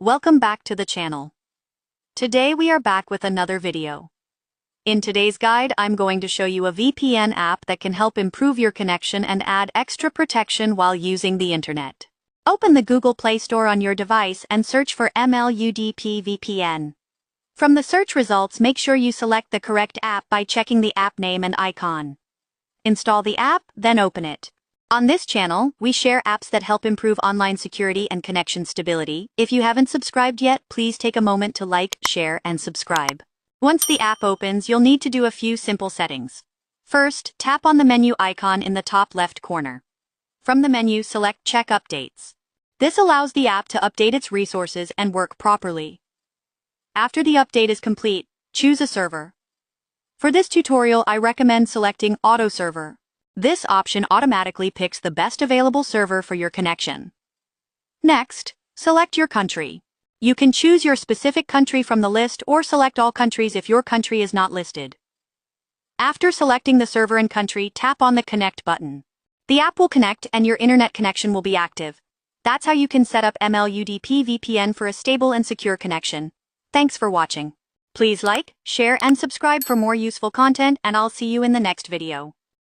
Welcome back to the channel. Today we are back with another video. In today's guide, I'm going to show you a VPN app that can help improve your connection and add extra protection while using the internet. Open the Google Play Store on your device and search for UDP VPN. From the search results, make sure you select the correct app by checking the app name and icon. Install the app, then open it. On this channel, we share apps that help improve online security and connection stability. If you haven't subscribed yet, please take a moment to like, share, and subscribe. Once the app opens, you'll need to do a few simple settings. First, tap on the menu icon in the top left corner. From the menu, select Check Updates. This allows the app to update its resources and work properly. After the update is complete, choose a server. For this tutorial, I recommend selecting Auto Server. This option automatically picks the best available server for your connection. Next, select your country. You can choose your specific country from the list or select all countries if your country is not listed. After selecting the server and country, tap on the Connect button. The app will connect and your internet connection will be active. That's how you can set up UDP VPN for a stable and secure connection. Thanks for watching. Please like, share, and subscribe for more useful content, and I'll see you in the next video.